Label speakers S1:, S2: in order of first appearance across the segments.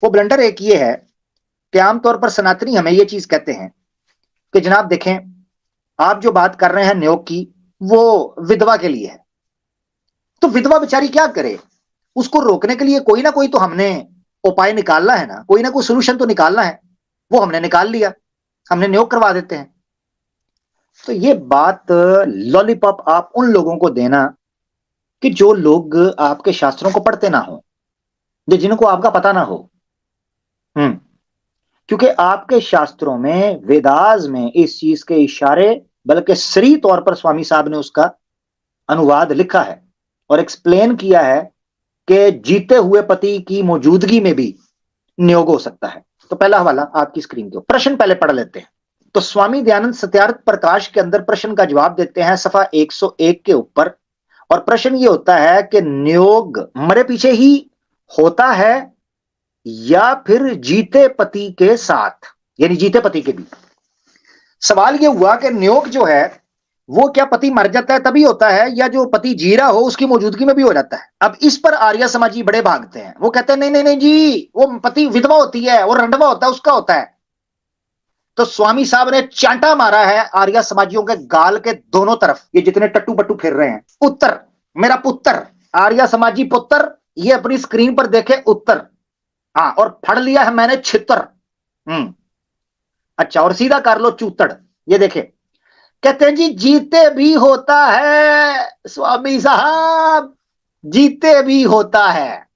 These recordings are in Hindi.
S1: वो ब्लंडर एक ये है कि आमतौर पर सनातनी हमें ये चीज कहते हैं कि जनाब देखें, आप जो बात कर रहे हैं नियोग की, वो विधवा के लिए है। तो विधवा बेचारी क्या करे? उसको रोकने के लिए कोई ना कोई तो हमने उपाय निकालना है ना, कोई ना कोई सोल्यूशन तो निकालना है। वो हमने निकाल लिया, हमने नियोग करवा देते हैं। तो ये बात लॉलीपॉप आप उन लोगों को देना कि जो लोग आपके शास्त्रों को पढ़ते ना हो, जिनको आपका पता ना हो। हम्म। क्योंकि आपके शास्त्रों में, वेदास में इस चीज के इशारे, बल्कि सही तौर पर स्वामी साहब ने उसका अनुवाद लिखा है और एक्सप्लेन किया है कि जीते हुए पति की मौजूदगी में भी नियोग हो सकता है। तो पहला हवाला आपकी स्क्रीन के प्रश्न पहले पढ़ लेते हैं। तो स्वामी दयानंद सत्यार्थ प्रकाश के अंदर प्रश्न का जवाब देते हैं सफा 101 के ऊपर। और प्रश्न ये होता है कि नियोग मरे पीछे ही होता है या फिर जीते पति के साथ, यानी जीते पति के भी। सवाल ये हुआ कि नियोग जो है वो क्या पति मर जाता है तभी होता है, या जो पति जी रहा हो उसकी मौजूदगी में भी हो जाता है? अब इस पर आर्य समाजी बड़े भागते हैं। वो कहते हैं नहीं नहीं नहीं जी, वो पति विधवा होती है, वो रंडवा होता है, उसका होता है। तो स्वामी साहब ने चांटा मारा है आर्य समाजियों के गाल के दोनों तरफ, ये जितने टट्टू बट्टू फिर रहे हैं। उत्तर, मेरा पुत्र, आर्य समाजी पुत्र, ये अपनी स्क्रीन पर देखे उत्तर। हाँ, और फड़ लिया है मैंने छितर। अच्छा, और सीधा कर लो चूतड़। ये देखे, कहते हैं जी जीते भी होता है स्वामी साहब, जीते भी होता है।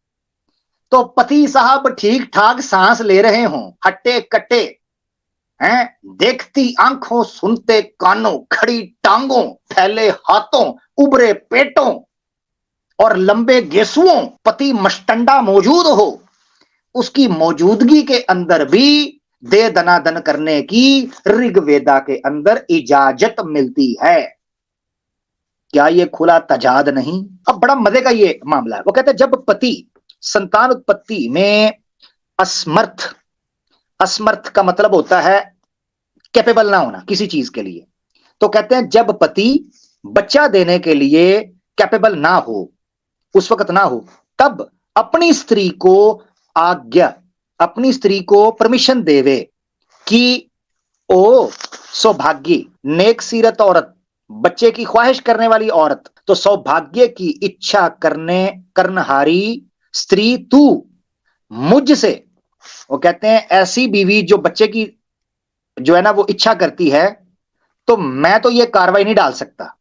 S1: तो पति साहब ठीक ठाक सांस ले रहे हों, हट्टे कट्टे हैं, देखती आंखों, सुनते कानों, खड़ी टांगों, फैले हाथों, उबरे पेटों और लंबे गेसुओं, पति मस्टंडा मौजूद हो, उसकी मौजूदगी के अंदर भी दे दनादन करने की ऋग्वेदा के अंदर इजाजत मिलती है। क्या ये खुला तजाद नहीं? अब बड़ा मजे का ये मामला है। वो कहते हैं जब पति संतान उत्पत्ति में असमर्थ, असमर्थ का मतलब होता है कैपेबल ना होना किसी चीज के लिए। तो कहते हैं जब पति बच्चा देने के लिए कैपेबल ना हो, उस वक्त ना हो, तब अपनी स्त्री को आज्ञा, अपनी स्त्री को परमिशन देवे कि ओ सौभाग्य, नेक सीरत औरत, बच्चे की ख्वाहिश करने वाली औरत, तो सौभाग्य की इच्छा करनहारी स्त्री तू मुझसे। वो कहते हैं ऐसी बीवी जो बच्चे की जो है ना वो इच्छा करती है, तो मैं तो ये कार्रवाई नहीं डाल सकता।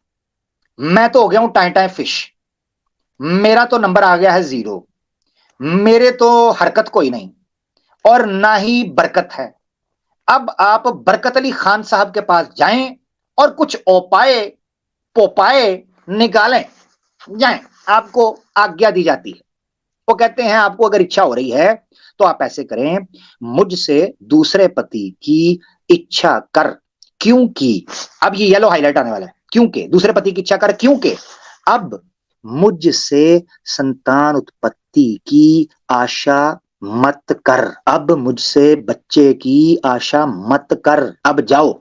S1: मैं तो हो गया हूं टाइम टाइम फिश, मेरा तो नंबर आ गया है 0, मेरे तो हरकत कोई नहीं और ना ही बरकत है। अब आप बरकत अली खान साहब के पास जाएं और कुछ उपाय पोपाए निकालें जाएं, आपको आज्ञा दी जाती है। वो कहते हैं आपको अगर इच्छा हो रही है तो आप ऐसे करें, मुझसे दूसरे पति की इच्छा कर, क्योंकि अब ये येलो हाईलाइट आने वाला है, क्योंकि दूसरे पति की इच्छा कर, क्योंकि अब मुझसे संतान उत्पत्ति की आशा मत कर, अब मुझसे बच्चे की आशा मत कर, अब जाओ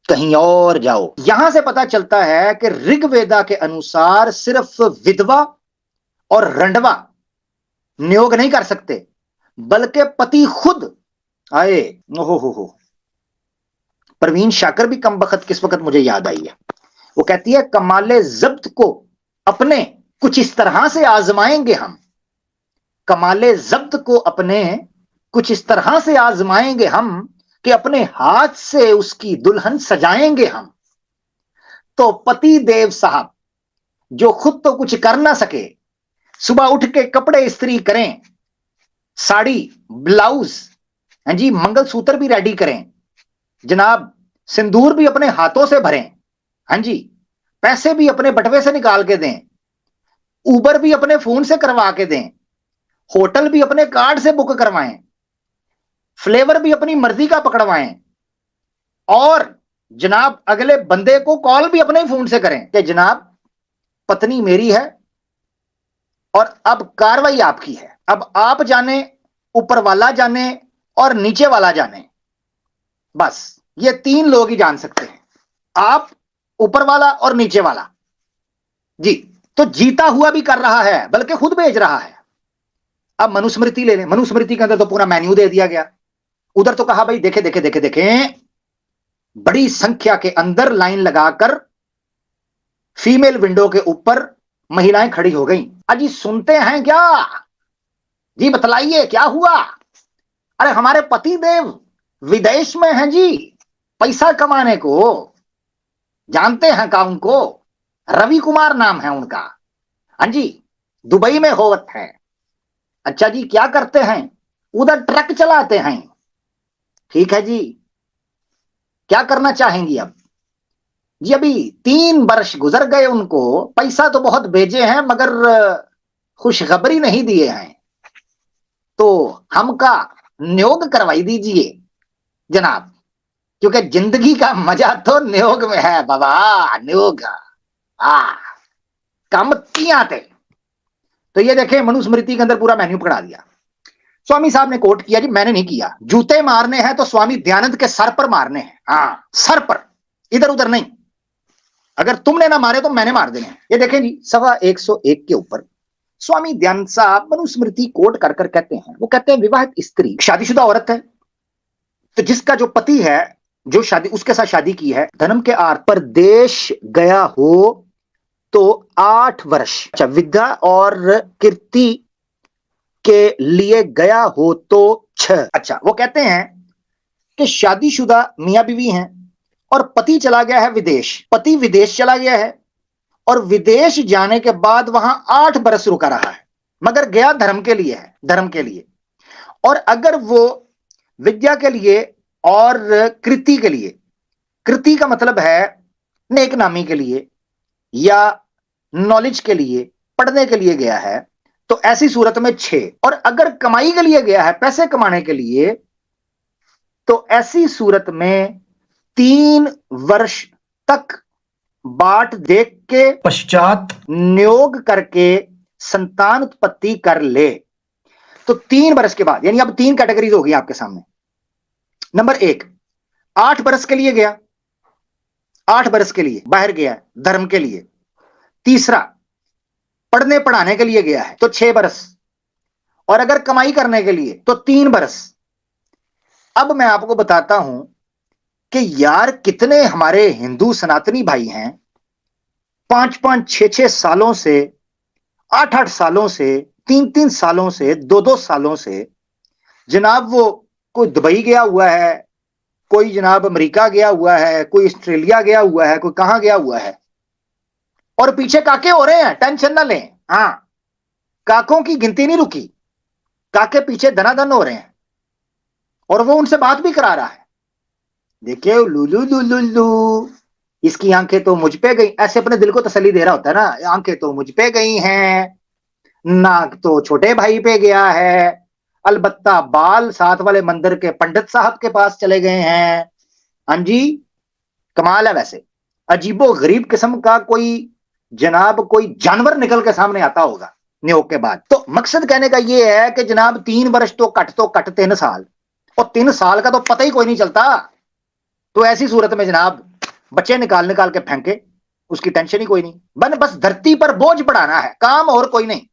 S1: कहीं और जाओ। यहां से पता चलता है कि ऋग्वेदा के अनुसार सिर्फ विधवा और रंडवा नियोग नहीं कर सकते, बल्कि पति खुद आए। हो परवीन शाकर भी कम बखत किस वक्त मुझे याद आई है। वो कहती है कमाले जब्त को अपने कुछ इस तरह से आजमाएंगे हम, कमाले जब्त को अपने कुछ इस तरह से आजमाएंगे हम कि अपने हाथ से उसकी दुल्हन सजाएंगे हम। तो पति देव साहब जो खुद तो कुछ कर ना सके, सुबह उठ के कपड़े इस्त्री करें, साड़ी, ब्लाउज, हैं जी, मंगलसूत्र भी रेडी करें जनाब, सिंदूर भी अपने हाथों से भरें, हाँ जी, पैसे भी अपने बटवे से निकाल के दें, उबर भी अपने फोन से करवा के दें, होटल भी अपने कार्ड से बुक करवाएं, फ्लेवर भी अपनी मर्जी का पकड़वाएं, और जनाब अगले बंदे को कॉल भी अपने फोन से करें कि जनाब पत्नी मेरी है और अब कार्रवाई आपकी है। अब आप जाने, ऊपर वाला जाने और नीचे वाला जाने, बस ये 3 लोग ही जान सकते हैं, आप, ऊपर वाला और नीचे वाला जी। तो जीता हुआ भी कर रहा है, बल्कि खुद भेज रहा है। अब मनुस्मृति ले लें, मनुस्मृति के अंदर तो पूरा मेन्यू दे दिया गया। उधर तो कहा भाई देखे देखे देखे देखे बड़ी संख्या के अंदर लाइन लगाकर फीमेल विंडो के ऊपर महिलाएं खड़ी हो गई। अजी सुनते हैं क्या जी, बतलाइए क्या हुआ? अरे हमारे पति देव विदेश में हैं जी, पैसा कमाने को। जानते हैं का उनको? रवि कुमार नाम है उनका। हाँ जी, दुबई में होवत है। अच्छा जी, क्या करते हैं? उधर ट्रक चलाते हैं। ठीक है जी, क्या करना चाहेंगी अब? जी अभी 3 वर्ष गुजर गए उनको, पैसा तो बहुत भेजे हैं मगर खुशखबरी नहीं दिए हैं, तो हमका नियोग करवाई दीजिए जनाब, क्योंकि जिंदगी का मजा तो नियोग में है बाबा, नियोग। कम किया थे। तो ये देखें मनुस्मृति के अंदर पूरा मेन्यू पकड़ा दिया। स्वामी साहब ने कोट किया जी, मैंने नहीं किया, जूते मारने हैं तो स्वामी दयानंद के सर पर मारने हैं। हाँ, सर पर, इधर उधर नहीं। अगर तुमने ना मारे तो मैंने मार देने। ये देखें जी, सवा 101 के ऊपर स्वामी दयानंद साहब मनुस्मृति कोट कर कर कहते हैं, वो कहते हैं विवाहित स्त्री शादीशुदा औरत है तो जिसका जो पति है, जो शादी उसके साथ शादी की है, धर्म के आर्थ पर देश गया हो तो 8 वर्ष, अच्छा विद्या और कीर्ति के लिए गया हो तो 6। अच्छा, वो कहते हैं कि शादीशुदा मियां बीवी हैं और पति चला गया है विदेश, पति विदेश चला गया है और विदेश जाने के बाद वहां 8 बरस रुका रहा है, मगर गया धर्म के लिए है, धर्म के लिए। और अगर वो विद्या के लिए और कृति के लिए, कृति का मतलब है नेक नामी के लिए या नॉलेज के लिए, पढ़ने के लिए गया है, तो ऐसी सूरत में 6। और अगर कमाई के लिए गया है, पैसे कमाने के लिए, तो ऐसी सूरत में 3 वर्ष तक बाट देख के पश्चात नियोग करके संतान उत्पत्ति कर ले। तो 3 वर्ष के बाद, यानी अब 3 कैटेगरीज होगी आपके सामने। नंबर 1, 8 वर्ष के लिए गया, 8 वर्ष के लिए बाहर गया है धर्म के लिए। तीसरा, पढ़ने पढ़ाने के लिए गया है तो 6 वर्ष, और अगर कमाई करने के लिए तो 3 वर्ष। अब मैं आपको बताता हूं कि यार कितने हमारे हिंदू सनातनी भाई हैं 5-5, 6-6 सालों से, 8-8 सालों से, 3-3 सालों से, 2-2 सालों से जनाब, वो कोई दुबई गया हुआ है, कोई जनाब अमेरिका गया हुआ है, कोई ऑस्ट्रेलिया गया हुआ है, कोई कहां गया हुआ है, और पीछे काके हो रहे हैं। टेंशन ना लें, हाँ, काकों की गिनती नहीं रुकी, काके पीछे धनाधन हो रहे हैं और वो उनसे बात भी करा रहा है। देखिए लुलू लुलू लू, इसकी आंखें तो मुझ पे गई, ऐसे अपने दिल को तसल्ली दे रहा होता है ना, आंखें तो मुझ पे गई हैं, नाक तो छोटे भाई पे गया है, अलबत्ता बाल साथ वाले मंदिर के पंडित साहब के पास चले गए हैं। हाँ जी, कमाल है। वैसे अजीबो गरीब किस्म का कोई जनाब कोई जानवर निकल के सामने आता होगा नियोग के बाद। तो मकसद कहने का यह है कि जनाब 3 वर्ष तो कट 3 साल, और 3 साल का तो पता ही कोई नहीं चलता। तो ऐसी सूरत में जनाब बच्चे निकाल निकाल के फेंके, उसकी टेंशन ही कोई नहीं, बस धरती पर बोझ बढ़ाना है, काम और कोई नहीं।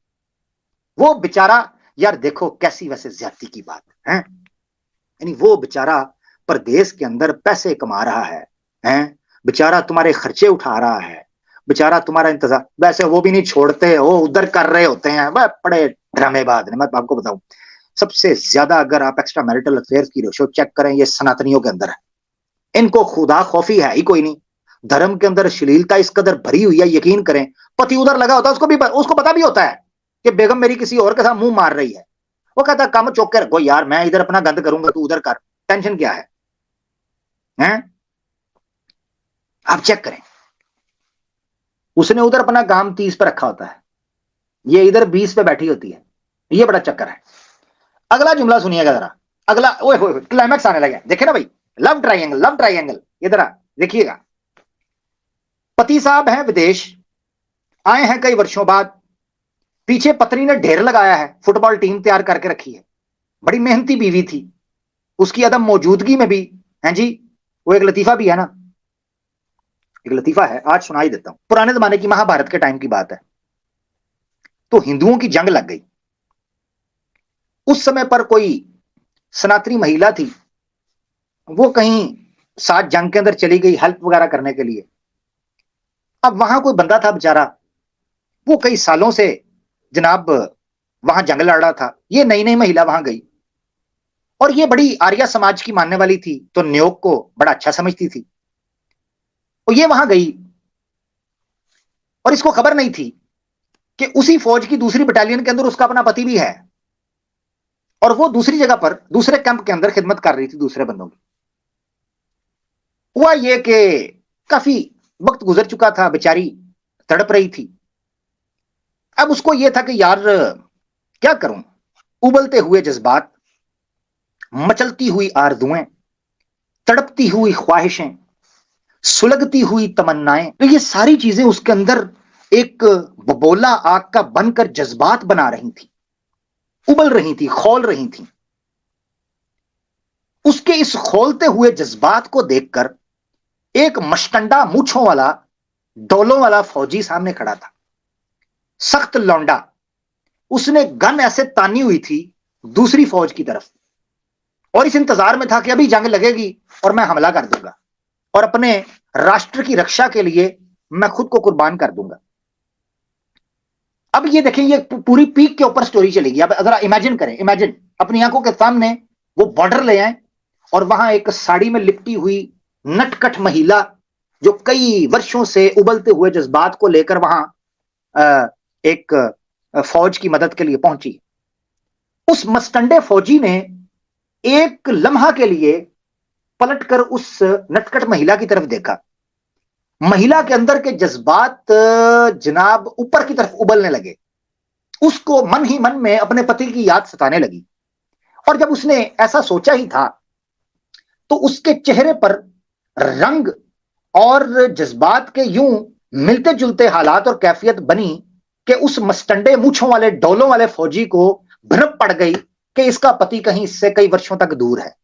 S1: वो बेचारा, यार देखो कैसी वैसे ज्यादती की बात है, यानी वो बेचारा प्रदेश के अंदर पैसे कमा रहा है, बेचारा तुम्हारे खर्चे उठा रहा है, बेचारा तुम्हारा इंतजार, वैसे वो भी नहीं छोड़ते हो, उधर कर रहे होते हैं। वह बड़े ड्रामेबाज। मैं आपको बताऊं, सबसे ज्यादा अगर आप एक्स्ट्रा मैरिटल अफेयर्स की रेशो चेक करें, ये सनातनियों के अंदर है। इनको खुदा खौफी है ही कोई नहीं, धर्म के अंदर अश्लीलता इस कदर भरी हुई है, यकीन करें। पति उधर लगा होता है, उसको पता भी होता है कि बेगम मेरी किसी और के साथ मुंह मार रही है, वो कहता है कम चौक के रखो यार, मैं इधर अपना गंद करूंगा, तू उधर कर, टेंशन क्या है, हैं? आप चेक करें, उसने उधर अपना काम 30 पे रखा होता है, ये इधर 20 पे बैठी होती है। ये बड़ा चक्कर है। अगला जुमला सुनिएगा जरा, अगला, ओए होए क्लाइमैक्स आने लगे, देखे ना भाई, लव ट्राइंगल, लव ट्राइंगल। ये जरा देखिएगा, पति साहब हैं विदेश, आए हैं कई वर्षों बाद, पीछे पत्नी ने ढेर लगाया है, फुटबॉल टीम तैयार करके रखी है, बड़ी मेहनती बीवी थी, उसकी अदम मौजूदगी में भी, हैं जी, वो एक लतीफा भी है ना, एक लतीफा है, आज सुनाई देता हूं। पुराने जमाने की, महाभारत के टाइम की बात है। तो हिंदुओं की जंग लग गई, उस समय पर कोई सनातनी महिला थी, वो कहीं साथ जंग के अंदर चली गई हेल्प वगैरह करने के लिए। अब वहां कोई बंदा था बेचारा, वो कई सालों से जनाब वहां जंग लड़ रहा था। ये नई नई महिला वहां गई और ये बड़ी आर्य समाज की मानने वाली थी, तो न्योग को बड़ा अच्छा समझती थी। और ये वहां गई और इसको खबर नहीं थी कि उसी फौज की दूसरी बटालियन के अंदर उसका अपना पति भी है और वो दूसरी जगह पर दूसरे कैंप के अंदर खिदमत कर रही थी दूसरे बंदों की। हुआ ये कि काफी वक्त गुजर चुका था, बेचारी तड़प रही थी। अब उसको ये था कि यार क्या करूं, उबलते हुए जज्बात, मचलती हुई आरजुएं, तड़पती हुई ख्वाहिशें, सुलगती हुई तमन्नाएं, तो ये सारी चीजें उसके अंदर एक बबोला आग का बनकर जज्बात बना रही थी, उबल रही थी, खौल रही थी। उसके इस खोलते हुए जज्बात को देखकर एक मशटंडा मूछों वाला, डोलों वाला फौजी सामने खड़ा था, सख्त लौंडा। उसने गन ऐसे तानी हुई थी दूसरी फौज की तरफ और इस इंतजार में था कि अभी जंग लगेगी और मैं हमला कर दूंगा और अपने राष्ट्र की रक्षा के लिए मैं खुद को कुर्बान कर दूंगा। अब ये देखें, ये पूरी पीक के ऊपर स्टोरी चलेगी। अब जरा इमेजिन करें, इमेजिन अपनी आंखों के सामने वो बॉर्डर ले आए और वहां एक साड़ी में लिपटी हुई नटखट महिला जो कई वर्षों से उबलते हुए जज्बात को लेकर वहां एक फौज की मदद के लिए पहुंची। उस मस्तंडे फौजी ने एक लम्हा के लिए पलटकर उस नटखट महिला की तरफ देखा। महिला के अंदर के जज्बात जनाब ऊपर की तरफ उबलने लगे। उसको मन ही मन में अपने पति की याद सताने लगी और जब उसने ऐसा सोचा ही था तो उसके चेहरे पर रंग और जज्बात के यूं मिलते जुलते हालात और कैफियत बनी कि उस मस्टंडे मूछों वाले डोलों वाले फौजी को भनक पड़ गई कि इसका पति कहीं इससे कई वर्षों तक दूर है।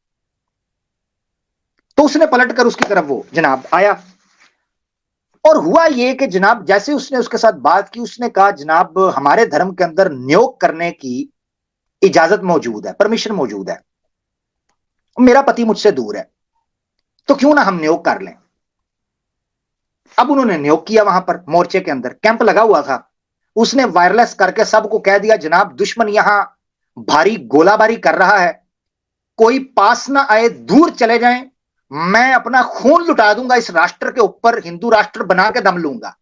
S1: तो उसने पलटकर उसकी तरफ वो जनाब आया और हुआ ये कि जनाब जैसे उसने उसके साथ बात की, उसने कहा जनाब हमारे धर्म के अंदर नियोग करने की इजाजत मौजूद है, परमिशन मौजूद है, मेरा पति मुझसे दूर है, तो क्यों ना हम नियोग कर लें। अब उन्होंने नियोग किया, वहां पर मोर्चे के अंदर कैंप लगा हुआ था। उसने वायरलेस करके सबको कह दिया जनाब दुश्मन यहां भारी गोलाबारी कर रहा है, कोई पास ना आए, दूर चले जाएं, मैं अपना खून लुटा दूंगा इस राष्ट्र के ऊपर, हिंदू राष्ट्र बना के दम लूंगा,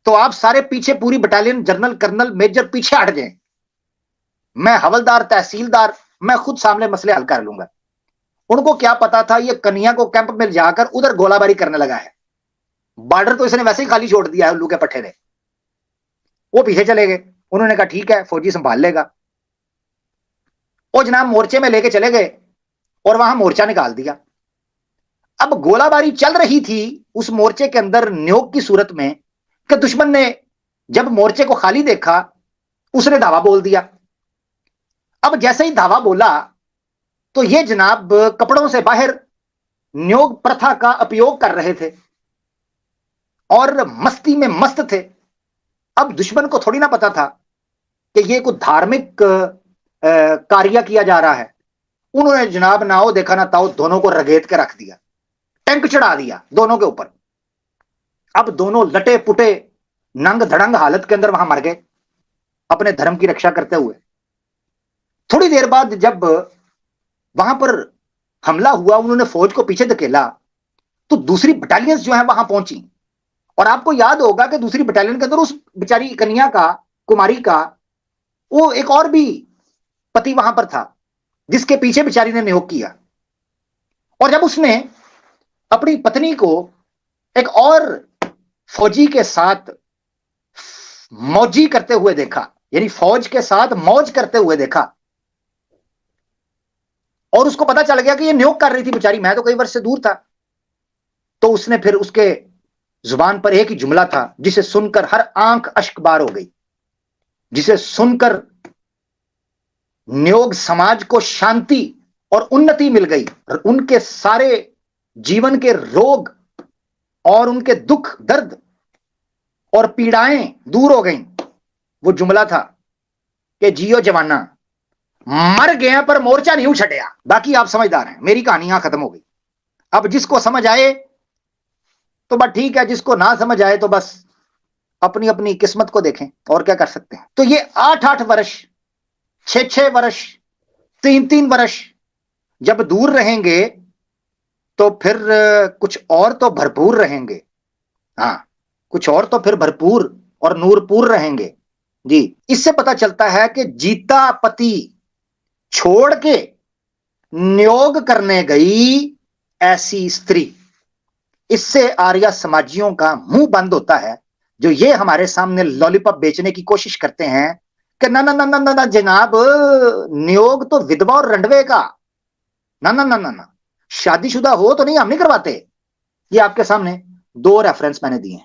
S1: तो आप सारे पीछे, पूरी बटालियन, जनरल कर्नल मेजर पीछे हट जाएं, मैं हवलदार तहसीलदार मैं खुद सामने मसले हल कर लूंगा। उनको क्या पता था ये कन्या को कैंप में जाकर उधर गोलाबारी करने लगा है, बॉर्डर तो इसने वैसे ही खाली छोड़ दिया है उल्लू के पट्टे ने। वो पीछे चले गए, उन्होंने कहा ठीक है फौजी संभाल लेगा। वो जनाब मोर्चे में लेके चले गए और वहां मोर्चा निकाल दिया। अब गोलाबारी चल रही थी उस मोर्चे के अंदर नियोग की सूरत में कि दुश्मन ने जब मोर्चे को खाली देखा उसने धावा बोल दिया। अब जैसे ही धावा बोला तो ये जनाब कपड़ों से बाहर नियोग प्रथा का उपयोग कर रहे थे और मस्ती में मस्त थे। अब दुश्मन को थोड़ी ना पता था कि ये कुछ धार्मिक कार्य किया जा रहा है। उन्होंने जनाब ना हो देखा ना ताओ दोनों को रगेद के रख दिया, टैंक चढ़ा दिया दोनों के ऊपर। अब दोनों लटे पुटे नंग धड़ंग हालत के अंदर वहां मर गए अपने धर्म की रक्षा करते हुए। थोड़ी देर बाद जब वहां पर हमला हुआ, उन्होंने फौज को पीछे धकेला तो दूसरी बटालियंस जो है वहां पहुंची और आपको याद होगा कि दूसरी बटालियन के अंदर उस बेचारी कन्या का, कुमारी का, वो एक और भी पति वहां पर था जिसके पीछे बेचारी ने नियोग किया। और जब उसने अपनी पत्नी को एक और फौजी के साथ मौजी करते हुए देखा, यानी फौज के साथ मौज करते हुए देखा, और उसको पता चल गया कि ये नियोग कर रही थी बेचारी, मैं तो कई वर्ष से दूर था, तो उसने फिर उसके जुबान पर एक ही जुमला था जिसे सुनकर हर आंख अश्कबार हो गई, जिसे सुनकर नियोग समाज को शांति और उन्नति मिल गई, उनके सारे जीवन के रोग और उनके दुख दर्द और पीड़ाएं दूर हो गईं। वो जुमला था कि जियो जवाना, मर गए पर मोर्चा नहीं उछटिया। बाकी आप समझदार हैं, मेरी कहानी यहां खत्म हो गई। अब जिसको समझ आए तो बस ठीक है, जिसको ना समझ आए तो बस अपनी अपनी किस्मत को देखें, और क्या कर सकते हैं। तो ये 8-8 वर्ष, 6-6 वर्ष, 3-3 वर्ष जब दूर रहेंगे तो फिर कुछ और तो भरपूर रहेंगे। हाँ, कुछ और तो फिर भरपूर और नूरपुर रहेंगे जी। इससे पता चलता है कि जीता पति छोड़ के नियोग करने गई ऐसी स्त्री। इससे आर्य समाजियों का मुंह बंद होता है, जो ये हमारे सामने लॉलीपॉप बेचने की कोशिश करते हैं कि ना ना ना ना ना, ना जनाब, नियोग तो विधवा और रंडवे का, ना ना ना ना ना, शादीशुदा हो तो नहीं, हम नहीं करवाते। ये आपके सामने 2 रेफरेंस मैंने दिए हैं।